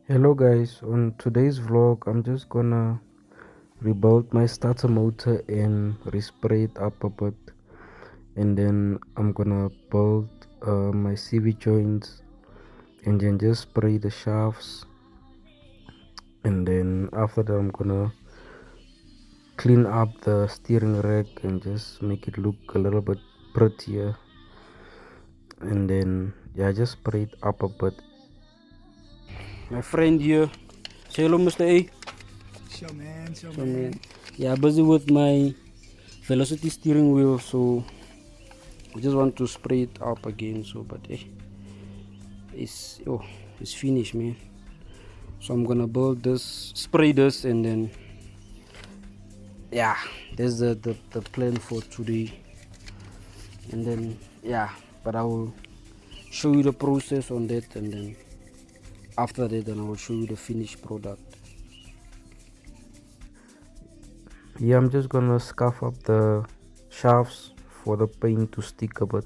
Hello guys, on today's vlog I'm just gonna rebuild my starter motor and respray it up a bit, and then I'm gonna build my CV joints and then just spray the shafts, and then after that I'm gonna clean up the steering rack and just make it look a little bit prettier, and then yeah, just spray it up a bit. My friend here, say hello Mr. A. Sure man, sure So man. man, yeah, busy with my velocity steering wheel, so I just want to spray it up again. So but it's finished, man. So I'm gonna build this, spray this, and then yeah, there's the plan for today. And then yeah, but I will show you the process on that, and then after that then I will show you the finished product. Yeah, I'm just gonna scuff up the shafts for the paint to stick a bit.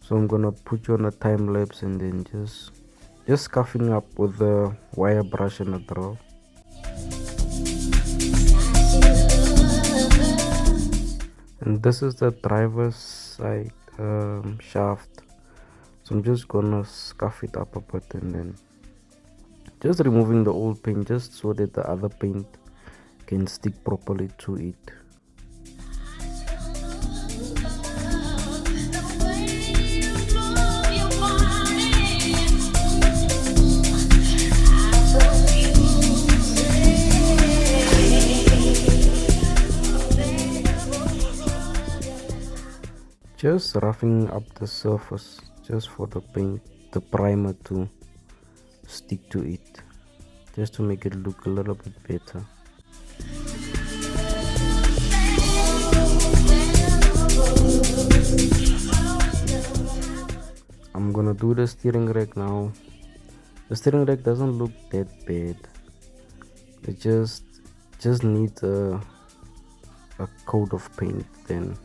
So I'm gonna put you on a time lapse and then just scuffing up with the wire brush and a drill. And this is the driver's side shaft. So I'm just gonna scuff it up a bit and then just removing the old paint just so that the other paint can stick properly to it. Just roughing up the surface just for the paint, the primer to stick to it, just to make it look a little bit better. I'm gonna do the steering rack now. The steering rack doesn't look that bad. It just needs a coat of paint, then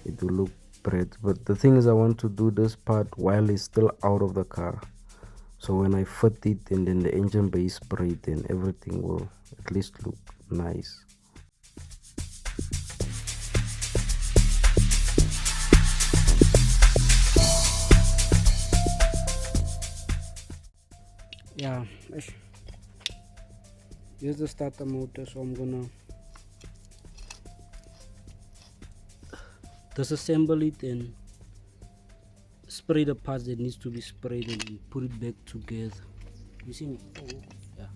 it will look great. But the thing is, I want to do this part while it's still out of the car. So when I fit it and then the engine bay is sprayed, then everything will at least look nice. Yeah, here's the starter motor, so I'm gonna disassemble it and spray the parts that needs to be sprayed and put it back together. You see me? Oh, yeah.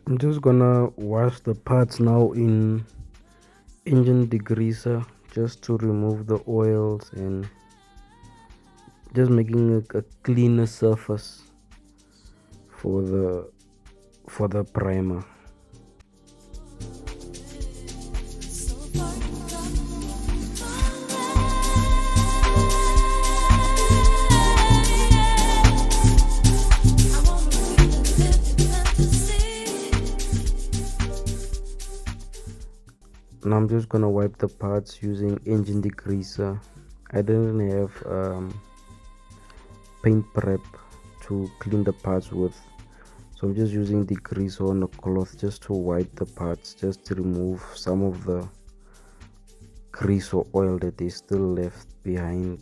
I'm just gonna wash the parts now in engine degreaser just to remove the oils and just making a cleaner surface for the primer. Now I'm just gonna wipe the parts using engine degreaser. I didn't have paint prep to clean the parts with, so I'm just using degreaser on a cloth just to wipe the parts, just to remove some of the grease or oil that is still left behind.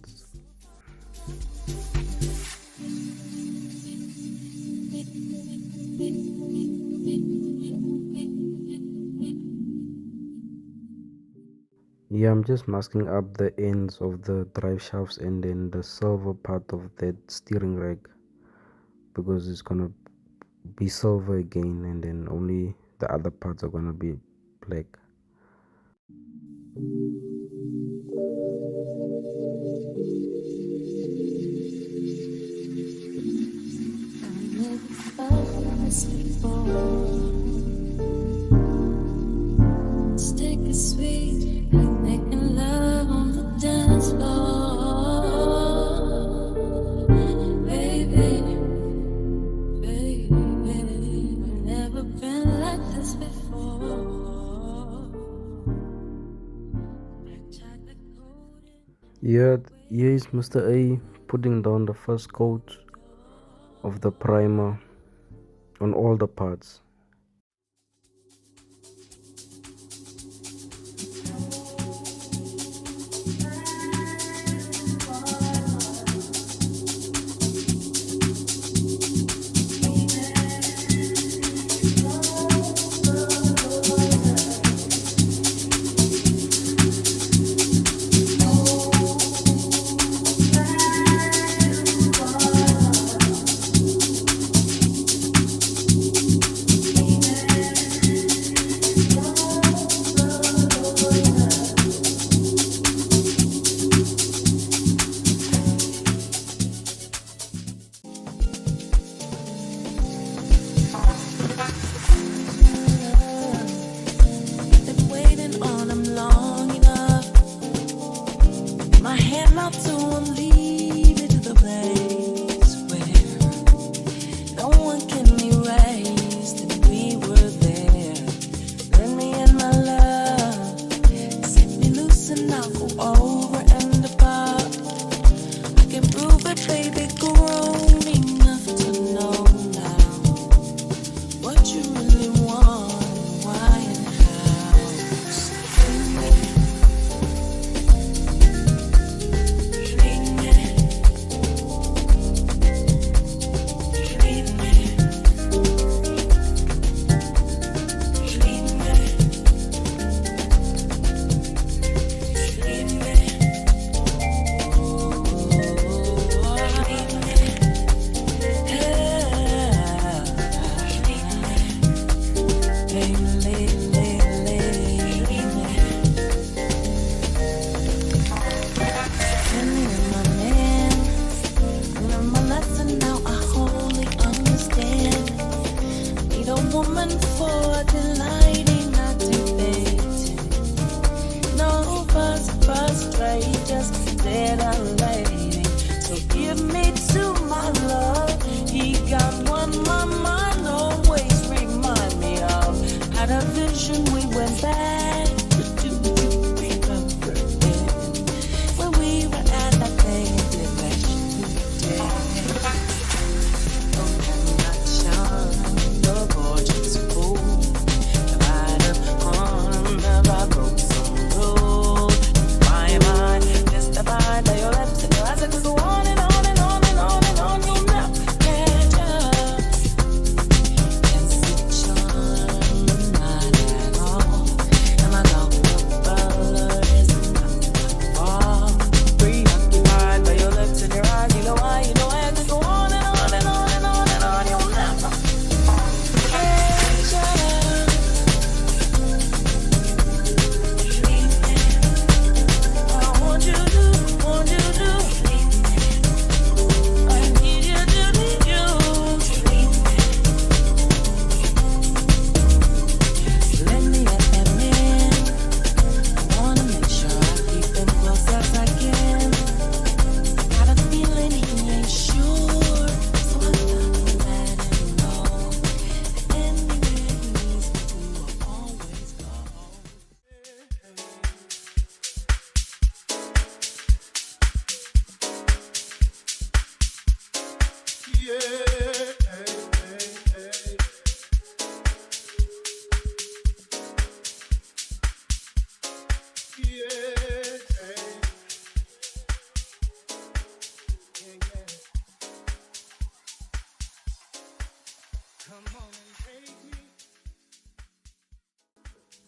Yeah, I'm just masking up the ends of the drive shafts and then the silver part of that steering rack because it's gonna be silver again, and then only the other parts are gonna be black. Stick is sweet, like making love on the dance floor. Baby, baby, I've never been like this before. Here is Mr. A putting down the first coat of the primer on all the parts.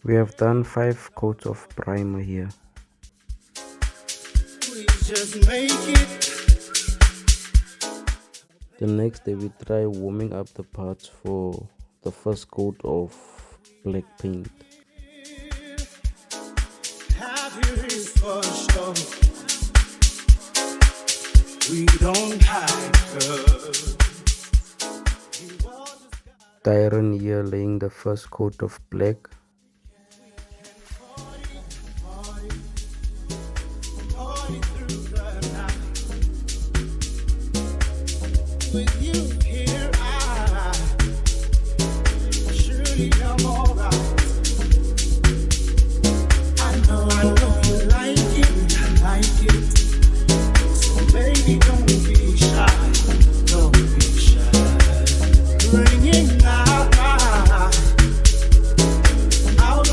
We have done 5 coats of primer here. Please just make it. The next day we try warming up the parts for the first coat of black paint. We don't hide. Tyron here laying the first coat of black. With you here, I surely am alright. I know you like it, so baby, don't be shy, don't be shy. Bringing out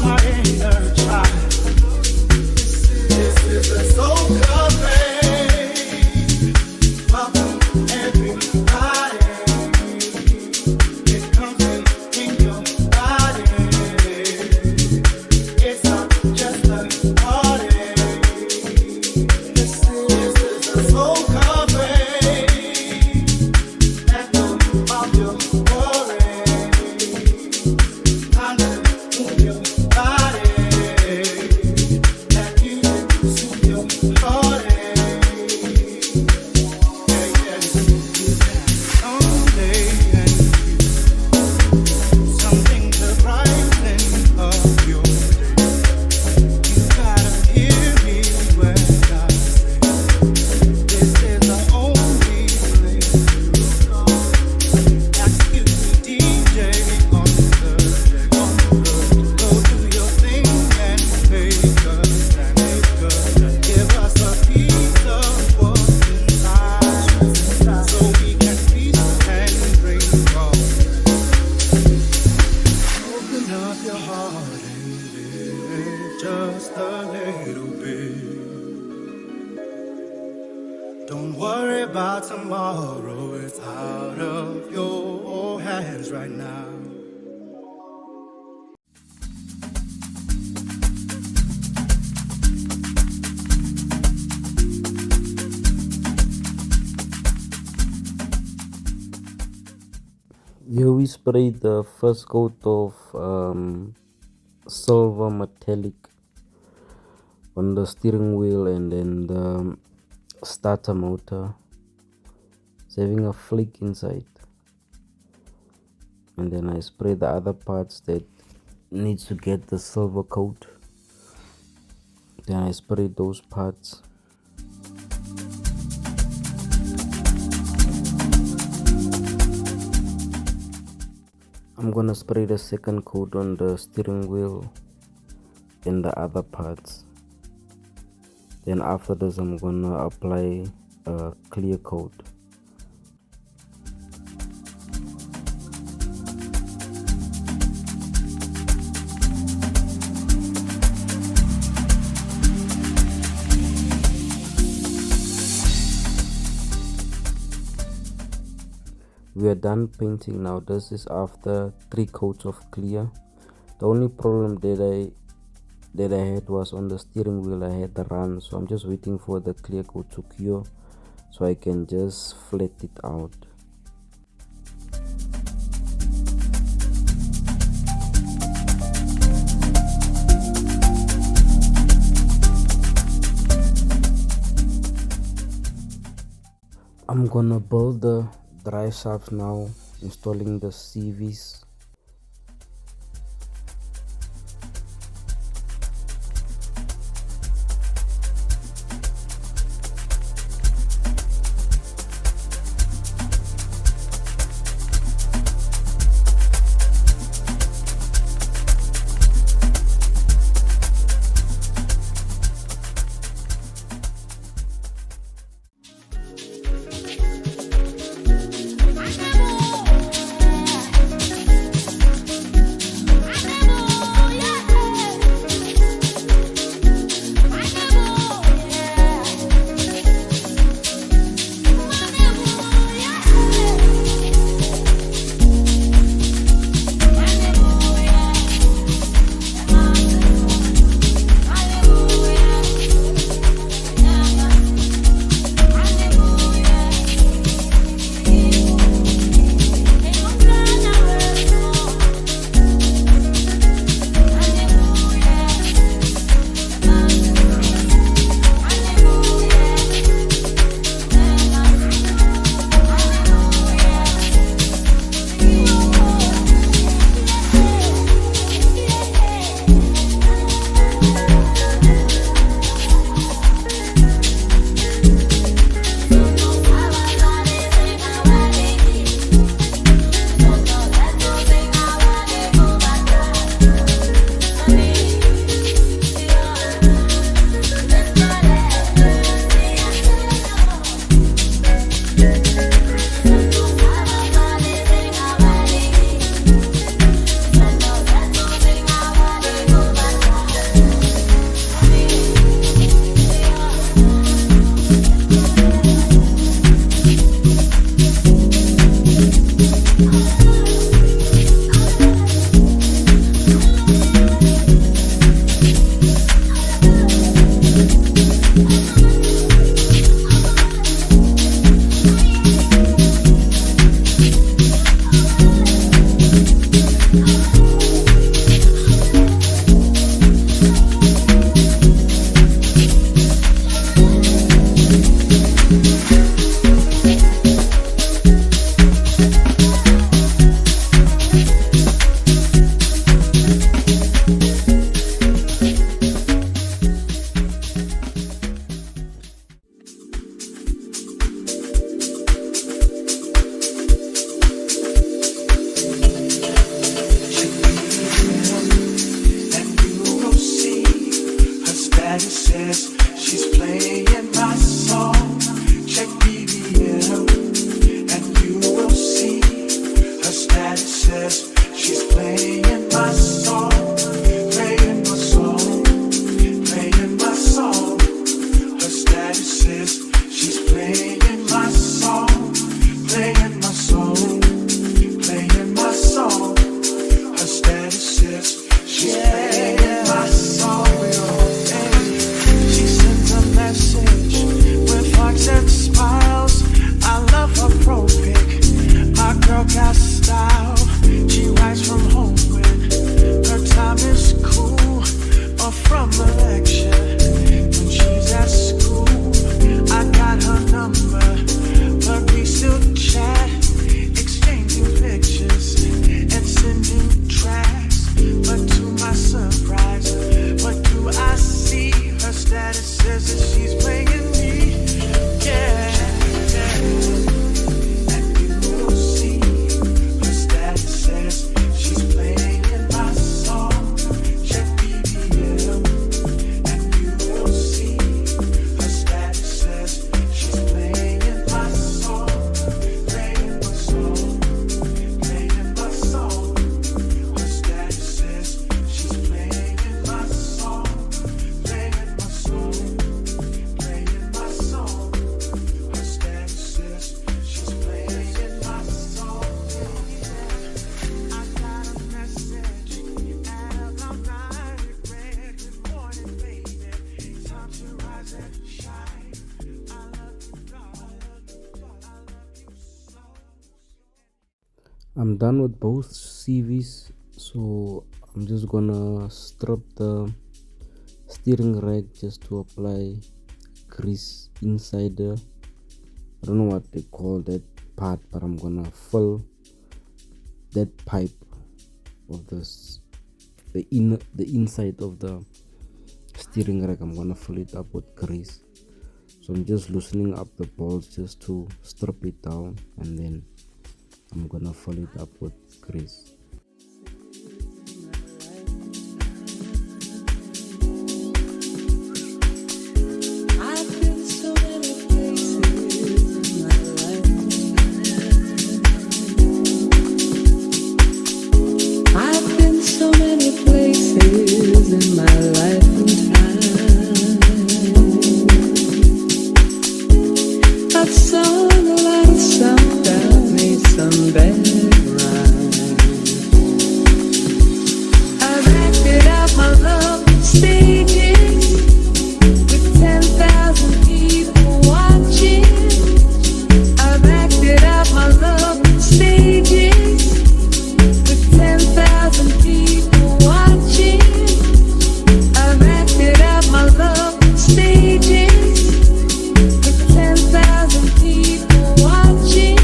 my inner child. This is a soul cafe. Welcome everybody. It comes in your body. It's not just a party. This is a soul cafe. Let go of your worries. Time to move your body. Let music soothe your heart. Something to brighten up your day. You gotta hear me when I say this is the only place to go. Excuse me, DJ, on the go do your thing and make us and give us a piece of what's inside, so we can feast and drink on. Open up your heart and live just a little bit. Don't worry about tomorrow, it's out of your hands right now. Here we sprayed the first coat of silver metallic on the steering wheel and then the starter motor. It's having a flick inside. And then I spray the other parts that needs to get the silver coat. Then I spray those parts. I'm gonna spray the second coat on the steering wheel and the other parts. Then after this I'm gonna apply a clear coat. We are done painting now. This is after 3 coats of clear. The only problem that I had was on the steering wheel. I had the run, so I'm just waiting for the clear coat to cure so I can just flat it out. I'm gonna build the dry shafts now, installing the CVs. status is she's playing my song, playing my song, playing my song. Her status is she's playing my song. She sends a message with hearts and smiles. I love her pro pic. My girl got style. She writes from home when her time is cool, or from a lecture when she's at school. I got her number, but we still chat, exchanging pictures and sending tracks. But to my surprise, what do I see? Her status says that she's playing me. Yeah. And you will see. Her status says she's playing my song. Check BBM. And you will see. Her status says she's playing my song. Playing my song. Playing my song. Her status says she's playing my song. Playing my song. Playing my song. Her status says she's playing my song. I got a message at around 9. Red, good morning, baby. Time to rise and shine. I love you, God. I love you so. I'm done with both CVs, so I'm just gonna strip the steering rack just to apply grease inside the, I don't know what they call that part, but I'm gonna fill that pipe of this, the inside of the steering rack. I'm gonna fill it up with grease. So I'm just loosening up the bolts just to strip it down, and then I'm gonna fill it up with grease. I've been so many places in my lifetime. I've been so many places in my life and time. I've sung a lot of songs, I've made some bad rhymes. I've acted out my love on stages with 10,000 people watching. I've acted out my love on stages with 10,000 people watching. I've acted out my love on stages with 10,000 people watching.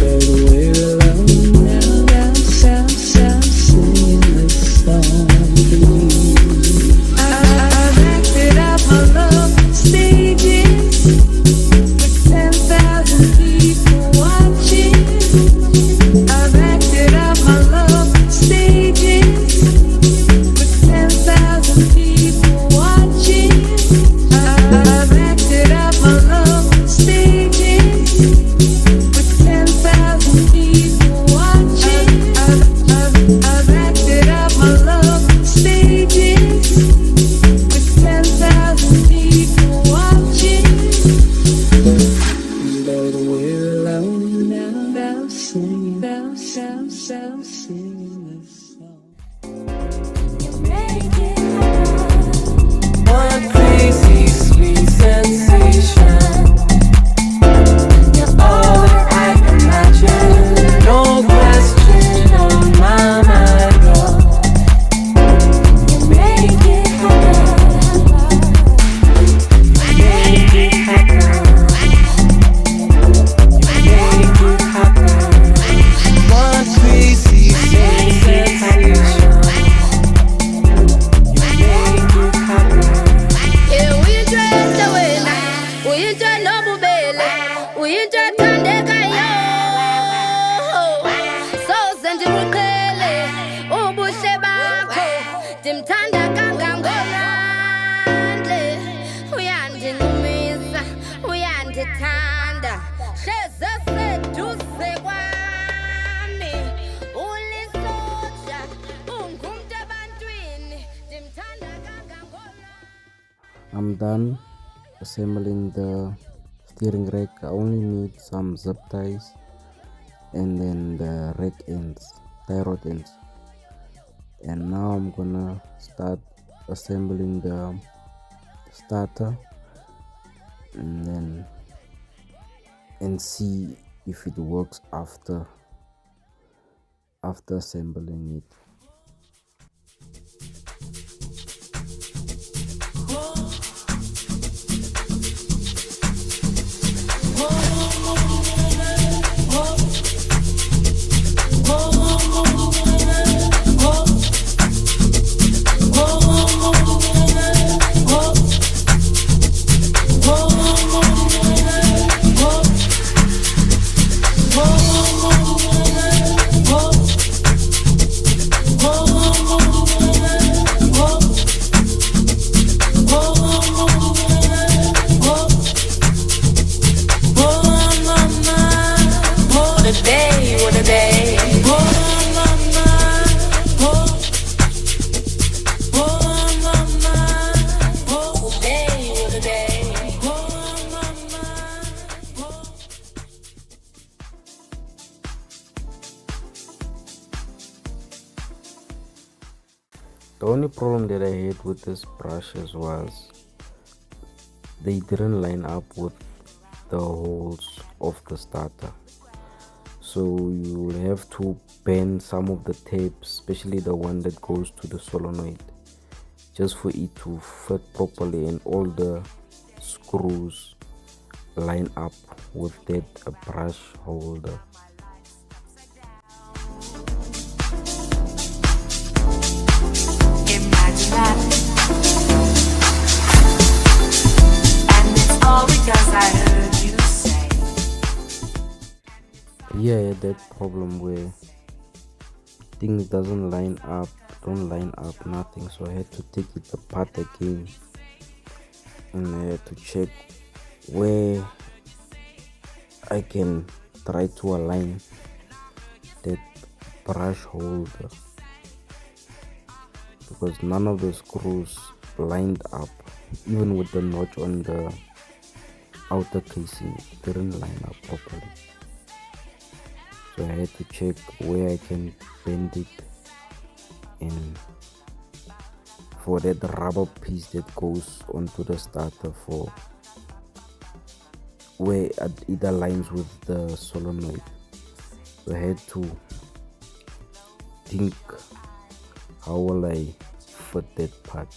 But we're alone now, singing this song for you. I've acted out my love on stages with 10,000 people watching. I've acted out my love on stages with 10,000 people watching. I've acted out my love on stages with 10,000 people watching. I've acted out my love on stages with 10,000 people watching. But we're alone now, singing this song. One crazy sweet sensation. You're all that I imagine. No question on my mind, girl. You make it happen. You make it happen. You make it happen. One crazy sweet sensation. You make it happen. Yeah, we dress the way now. We dress no bubele. We dress tandeka yo. So send you kele. Ubushe bako. Timtanda kangangolande. Uyandi numisa. Uyandi tanda. Sheza seduse kwami. Uli soja. Ungumta bantwini. Timtanda kangangolande. I'm done assembling the steering rack. I only need some zip ties and then the rack ends, tie rod ends. And now I'm gonna start assembling the starter and see if it works after assembling it. The only problem that I had with these brushes was they didn't line up with the holes of the starter. So you will have to bend some of the tapes, especially the one that goes to the solenoid, just for it to fit properly and all the screws line up with that brush holder. Imagine that. And it's all because I heard you say. Yeah, I had that problem where things don't line up, nothing. So I had to take it apart again and I had to check where I can try to align that brush holder, because none of the screws lined up, even with the notch on the outer casing, it didn't line up properly. So I had to check where I can bend it and for that rubber piece that goes onto the starter, for where it aligns with the solenoid. So I had to think, how will I fit that part?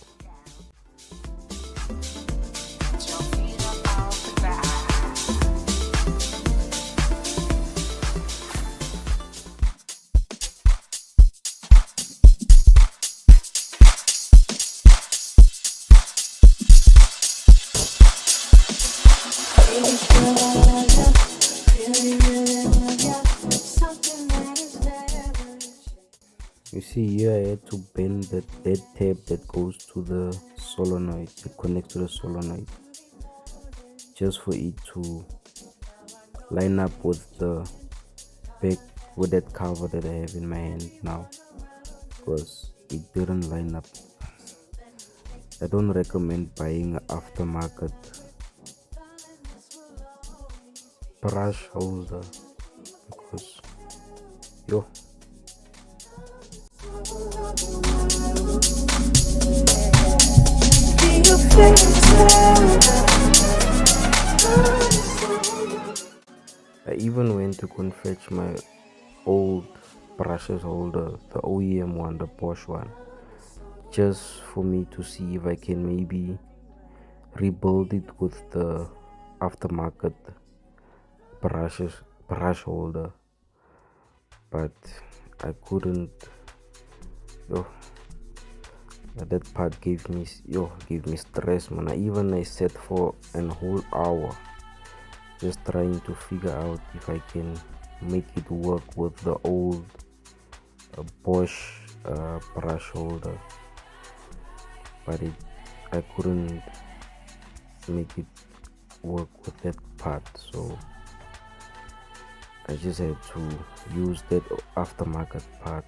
You see here, I had to bend that tape that goes to the solenoid, that connects to the solenoid, just for it to line up with the back, with that cover that I have in my hand now, because it didn't line up. I don't recommend buying an aftermarket brush holder, because I even went to go and fetch my old brushes holder, the OEM one, the Bosch one, just for me to see if I can maybe rebuild it with the aftermarket brush holder, but I couldn't. That part gave me stress, man. I sat for a whole hour just trying to figure out if I can make it work with the old Bosch brush holder, but I couldn't make it work with that part, so I just had to use that aftermarket part.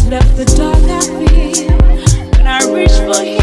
left the dark I feel when I reach for you.